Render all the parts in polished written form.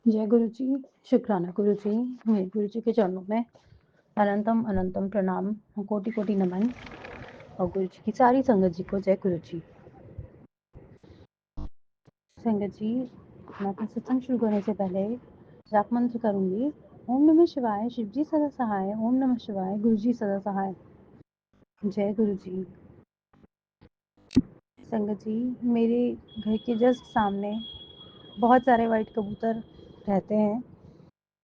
जय गुरु जी, शुक्राना गुरु जी, मेरे गुरु जी के चरणों में अनंतम अनंतम प्रणाम, कोटि कोटि नमन। और गुरु जी की सारी संगत जी को जय गुरु जी। संगत जी, मैं अपना सत्संग शुरू करने से पहले जाप मंत्र करूंगी। ओम नमः शिवाय, शिव जी सदा सहाय। ओम नमः शिवाय, गुरु जी सदा सहाय। जय गुरु जी। संगत जी, मेरे घर के जस्ट सामने बहुत सारे वाइट कबूतर रहते हैं।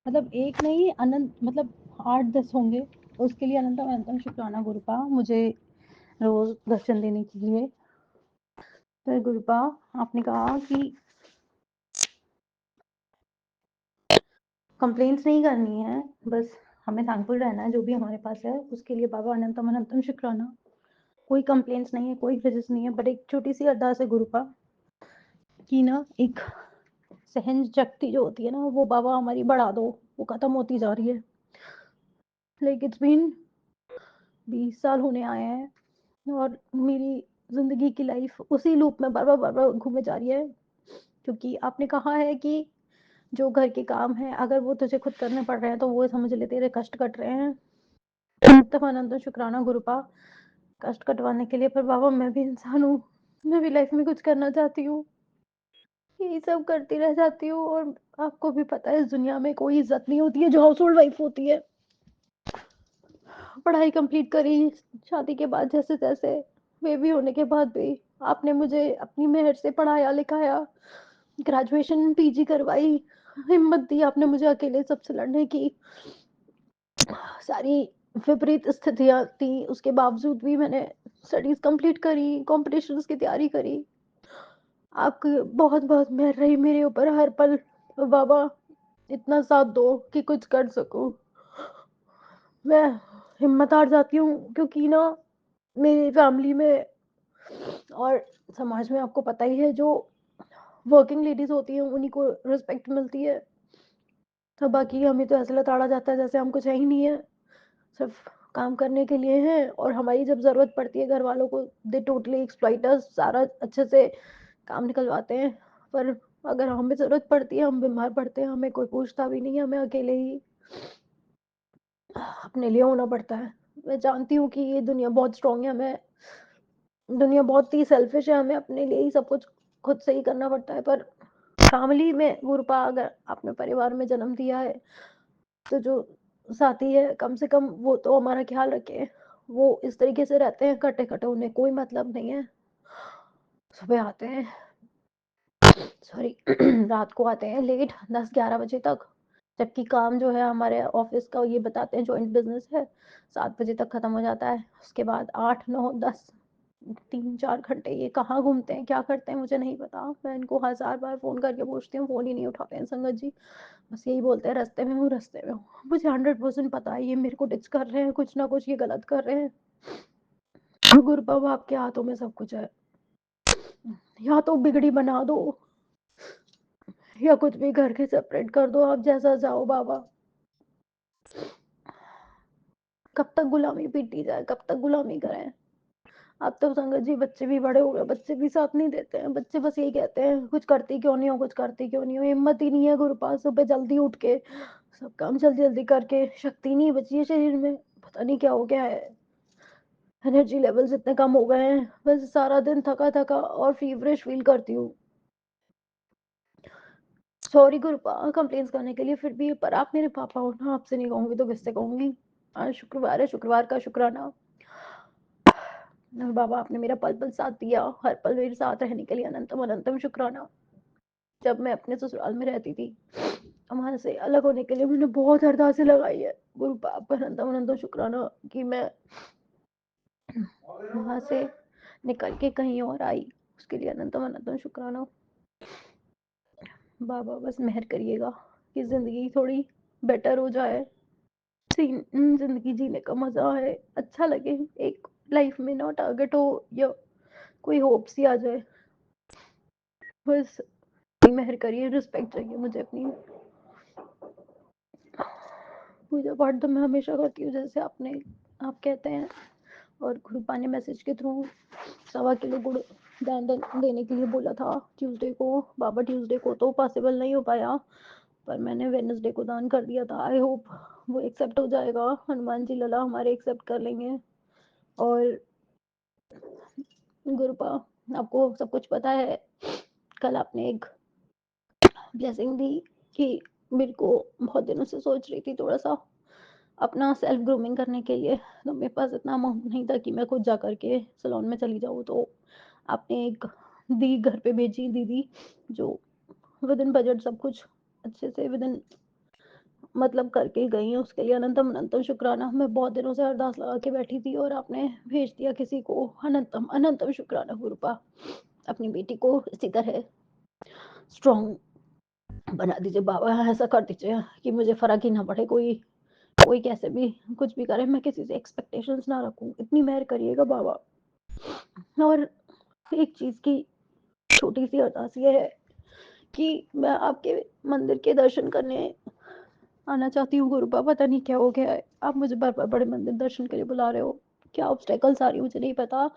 मतलब एक नहीं, अनंत, मतलब 8-10 होंगे। उसके लिए अनंतम अनंतम शुक्राना गुरुपा, मुझे रोज दर्शन देने के लिए। तो गुरुपा, आपने कहा कि कंप्लेंट्स नहीं करनी है, बस हमें थैंकफुल रहना है जो भी हमारे पास है उसके लिए। बाबा अनंतम अनंतम शुक्राना। कोई कंप्लेंट्स नहीं है, कोई ग्रजेस नहीं है, बट एक छोटी सी अरदास है गुरुपा कि ना, एक सहन शक्ति जो होती है ना, वो बाबा हमारी बढ़ा दो। वो खत्म होती जा रही है। लाइक इट्स बीन 20 साल होने आए हैं और मेरी जिंदगी की लाइफ उसी लूप में बार बार घूमे जा रही है। क्योंकि आपने कहा है कि जो घर के काम है अगर वो तुझे खुद करने पड़ रहे हैं तो वो समझ ले तेरे कष्ट कट रहे हैं। तब अनंत शुक्राना गुरुपा, कष्ट कटवाने के लिए। पर बाबा, मैं भी इंसान हूँ, मैं भी लाइफ में कुछ करना चाहती हूँ, यही सब करती रह जाती हूँ। और आपको भी पता है इस दुनिया में कोई इज्जत नहीं होती है जो हाउस होल्ड वाइफ होती है। पढ़ाई कंप्लीट करी, शादी के बाद जैसे तैसे, बेबी होने के बाद भी आपने मुझे अपनी मेहर से पढ़ाया लिखाया, ग्रेजुएशन पीजी करवाई, हिम्मत दी आपने मुझे अकेले सबसे लड़ने की। सारी विपरीत स्थितियां थी, उसके बावजूद भी मैंने स्टडीज कंप्लीट करी, कॉम्पिटिशन्स की तैयारी करी। आपकी बहुत बहुत मेहर रही मेरे ऊपर हर पल। बाबा, इतना साथ दो कि कुछ कर सकूं। मैं हिम्मत हार जाती हूँ क्योंकि ना, मेरी फैमिली में और समाज में आपको पता ही है, जो वर्किंग लेडीज होती हैं उन्हीं को रिस्पेक्ट मिलती है। तो बाकी हमें तो ऐसा लताड़ा जाता है जैसे हम कुछ है ही नहीं है, सिर्फ काम करने के लिए हैं। और हमारी जब जरूरत पड़ती है घर वालों को, दे टोटली एक्सप्लॉइट अस, सारा अच्छे से काम निकलवाते हैं। पर अगर हमें जरूरत पड़ती है, हम बीमार पड़ते हैं, हमें कोई पूछता भी नहीं है, हमें अकेले ही अपने लिए होना पड़ता है। मैं जानती हूँ कि ये दुनिया बहुत स्ट्रांग है, हमें दुनिया बहुत ही सेल्फिश है, हमें अपने लिए ही सब कुछ खुद से ही करना पड़ता है। पर फैमिली में गुरुपा, अगर आपने परिवार में जन्म दिया है तो जो साथी है कम से कम वो तो हमारा ख्याल रखे। वो इस तरीके से रहते हैं कटे कटे, उन्हें कोई मतलब नहीं है। सुबह आते हैं, सॉरी रात को आते हैं लेट, 10-11 बजे तक। जबकि काम जो है हमारे ऑफिस का, ये बताते हैं जॉइंट बिजनेस है, 7 बजे तक खत्म हो जाता है। उसके बाद 8-9-10, 3-4 घंटे ये कहाँ घूमते हैं, क्या करते हैं, मुझे नहीं पता। मैं इनको 1000 बार फोन करके पूछती हूँ, फोन ही नहीं उठाते हैं संगत जी। बस यही बोलते हैं, रास्ते में हूँ, रास्ते में हूँ। मुझे 100% पता है ये मेरे को डिच कर रहे हैं, कुछ ना कुछ ये गलत कर रहे हैं। गुरु बाबा, आपके हाथों में सब कुछ है। या तो बिगड़ी बना दो, या कुछ भी घर के सेपरेट कर दो, आप जैसा चाहो बाबा। कब तक गुलामी पीटी जाए, कब तक गुलामी करें। अब तो संगत जी बच्चे भी बड़े हो गए, बच्चे भी साथ नहीं देते हैं। बच्चे बस यही कहते हैं, कुछ करती क्यों नहीं हो, कुछ करती क्यों नहीं हो। हिम्मत ही नहीं है गुरु पास, सुबह जल्दी उठ के सब काम जल्दी जल्दी करके, शक्ति नहीं बची है शरीर में। पता नहीं क्या हो गया है, एनर्जी लेवल्स इतने कम हो गए हैं। बस सारा दिन थका थका और फीवरिश फील करती हूँ। सॉरी गुरुपा कंप्लेंट्स करने के लिए, फिर भी पर आप मेरे पापा हो ना, आपसे नहीं कहूंगी तो किससे कहूंगी। आज शुक्रवार है, शुक्रवार का शुक्राना। बाबा, आपने मेरा पल पल साथ दिया, हर पल मेरे साथ रहने के लिए अनंतम अनंतम शुक्राना। जब मैं अपने ससुराल में रहती थी, वहां से अलग होने के लिए मैंने बहुत अरदासें लगाई है गुरु बाप, अनंतम अनंतम शुक्राना कि मैं वहां से निकल के कहीं और आई। उसके लिए अनंतम अनंतम शुक्राना। बाबा, बस मेहर करिएगा कि जिंदगी थोड़ी बेटर हो जाए, जिंदगी जीने का मजा है, अच्छा लगे। एक लाइफ में ना टारगेट हो या कोई होप सी आ जाए, बस मेहर करिए। रिस्पेक्ट चाहिए मुझे अपनी। पूजा पाठ तो मैं हमेशा करती हूँ जैसे आपने, आप कहते हैं। और गुरुपा ने मैसेज के थ्रू 1.25 किलो गुड़ दान देने के लिए बोला था ट्यूसडे को। बाबा, ट्यूसडे को तो पॉसिबल नहीं हो पाया, पर मैंने वेडनेसडे को दान कर दिया था। आई होप वो एक्सेप्ट हो जाएगा, हनुमान जी लला हमारे एक्सेप्ट कर लेंगे। और गुरुपा, आपको सब कुछ पता है, कल आपने एक ब्लेसिंग दी कि मेरे को बहुत दिनों से सोच रही थी थोड़ा-सा अपना सेल्फ ग्रूमिंग करने के लिए, तो मेरे पास इतना अमाउंट नहीं था कि मैं खुद जा कर के सैलून में चली जाऊँ, तो आपने एक दी घर पे भेजी दीदी, जो विदिन बजट सब कुछ अच्छे से विदिन मतलब करके गई हैं, उसके लिए अनंतम अनंतम शुक्राना। मैं बहुत दिनों से अरदास लगा के बैठी थी और आपने भेज दिया किसी को। अनंतम अनंतम शुक्राना गुरुपा। अपनी बेटी को इसी तरह स्ट्रॉन्ग बना दीजिए बाबा, ऐसा कर दीजिए कि मुझे फ़र्क ही ना पड़े, कोई कोई कैसे भी कुछ भी करे, मैं किसी से एक्सपेक्टेशंस ना रखूँ, इतनी मेहर करिएगा बाबा। और एक चीज़ की छोटी-सी अरदास ये है कि मैं आपके मंदिर के दर्शन करने आना चाहती हूँ गुरुपा, पता नहीं क्या हो गया है, आप मुझे बार-बार बड़े मंदिर दर्शन के लिए बुला रहे हो। क्या ऑब्स्टेकल्स आ रही हैं मुझे नहीं पता।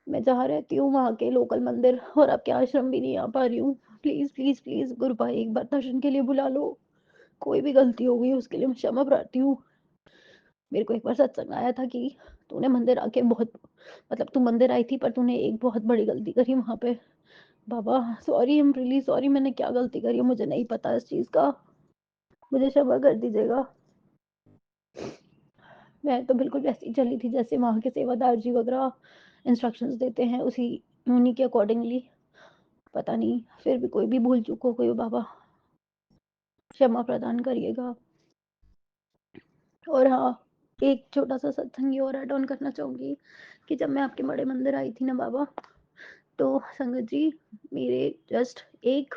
मैं जहाँ रहती हूँ वहाँ के लोकल मंदिर और आपके आश्रम भी नहीं आ पा रही हूँ। प्लीज़, प्लीज़, प्लीज़ गुरुपा, एक बार दर्शन के लिए बुला लो। कोई भी गलती हो गई उसके लिए मैं क्षमा प्रार्थी हूँ। मेरे को एक बार सत्संग आया था कि तूने मंदिर आके बहुत मतलब तू मंदिर आई थी पर तूने एक बहुत बड़ी गलती करी वहाँ पे। बाबा sorry, I am really sorry, मैंने क्या गलती करी है मुझे नहीं पता इस चीज़ का। मुझे क्षमा कर दीजिएगा। मैं तो बिल्कुल वैसे ही चली थी जैसे वहाँ के सेवादार जी वगैरह इंस्ट्रक्शंस देते हैं, उसी उन्हीं के अकॉर्डिंगली। पता नहीं फिर भी कोई भी भूल चूक हो गई हो बाबा, क्षमा प्रदान करिएगा। और हाँ, एक छोटा-सा सत्संग ये और ऐड ऑन करना चाहूँगी कि जब मैं आपके बड़े मंदिर आई थी ना बाबा, तो संगत जी मेरे जस्ट एक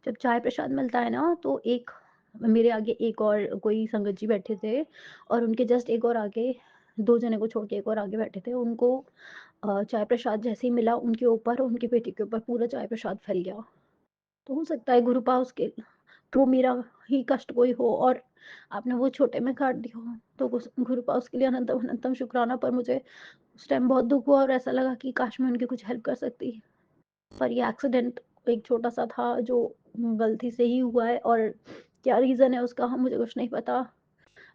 जब चाय प्रसाद मिलता है ना, तो एक मेरे आगे एक और कोई संगत जी बैठे थे और उनके जस्ट एक और आगे 2 जने को छोड़ के एक और आगे बैठे थे। उनको चाय प्रसाद जैसे ही मिला उनके ऊपर, उनकी बेटी के ऊपर पूरा चाय प्रसाद फैल गया। तो हो सकता है गुरुपा उसके थ्रू मेरा ही कष्ट कोई हो और आपने वो छोटे में काट दिया हो। तो गुरुपा उसके लिए अनंतम अनंतम शुक्राना। पर मुझे उस टाइम बहुत दुःख हुआ और ऐसा लगा कि काश मैं उनकी कुछ हेल्प कर सकती। पर ये एक्सीडेंट एक छोटा-सा था जो गलती से ही हुआ है और क्या रीज़न है उसका मुझे कुछ नहीं पता।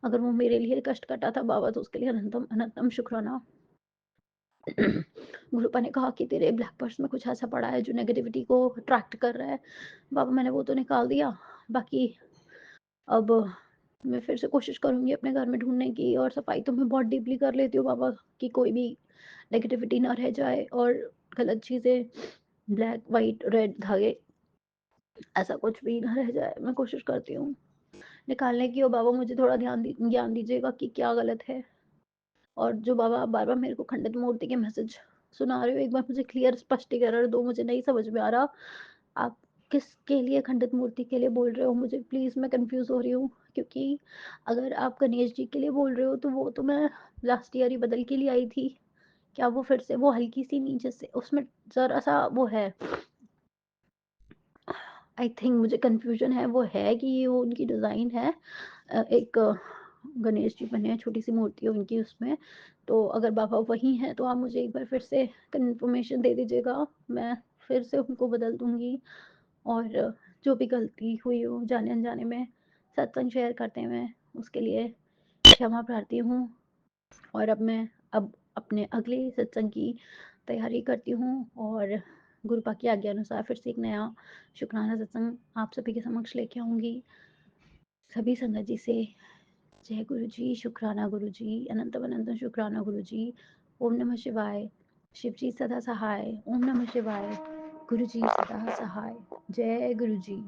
अगर वो मेरे लिए कष्ट काटा था बाबा तो उसके लिए अनंतम अनंतम शुक्राना। गुरुपा ने कहा कि तेरे ब्लैक पर्स में कुछ ऐसा पड़ा है जो नेगेटिविटी को अट्रैक्ट कर रहा है। बाबा मैंने वो तो निकाल दिया, बाकी अब मैं फिर से कोशिश करूँगी अपने घर में ढूँढने की और सफाई तो मैं बहुत डीपली कर लेती हूँ बाबा कि कोई भी नेगेटिविटी ना रह जाए और गलत चीज़ें ब्लैक, व्हाइट, रेड धागे ऐसा कुछ भी ना रह जाए। मैं कोशिश करती हूँ निकालने की और बाबा मुझे थोड़ा ज्ञान दीजिएगा कि क्या गलत है। और जो बाबा आप बार-बार मेरे को खंडित मूर्ति के मैसेज सुना रहे हो, एक बार मुझे क्लियर स्पष्टीकरण दो, मुझे नहीं समझ में आ रहा। आप किसके लिए खंडित मूर्ति के लिए बोल रहे हो? मुझे प्लीज़ मैं कन्फ्यूज़ हो रही हूँ क्योंकि अगर आप गणेश जी के लिए बोल रहे हो तो वो तो मैं लास्ट ईयर ही बदल के लिए आई थी। क्या वो फिर से वो हल्की-सी नीचे से उसमें ज़रा-सा वो है, आई थिंक मुझे कन्फ्यूज़न है वो है कि ये वो उनकी डिज़ाइन है। एक गणेश जी बने हैं, छोटी-सी मूर्ति है उनकी उसमें। तो अगर बाबा वही हैं तो आप मुझे एक बार फिर से कन्फर्मेशन दे दीजिएगा। मैं फिर से उनको बदल दूँगी और जो भी गलती हुई हो जाने-अनजाने में सत्संग शेयर करते हुए उसके लिए क्षमा प्रार्थी हूँ। और अब अपने अगले सत्संग की तैयारी करती हूँ और गुरुपा की आज्ञा अनुसार फिर से एक नया शुक्राना सत्संग आप सभी के समक्ष लेके आऊँगी। सभी संगत जी से जय गुरु जी, शुक्राना गुरु जी, अनंतम अनंतम शुक्राना गुरु जी। ओम नमः शिवाय। शिव जी सदा सहाय। ओम नमः शिवाय। गुरु जी सदा सहाय। जय गुरु जी।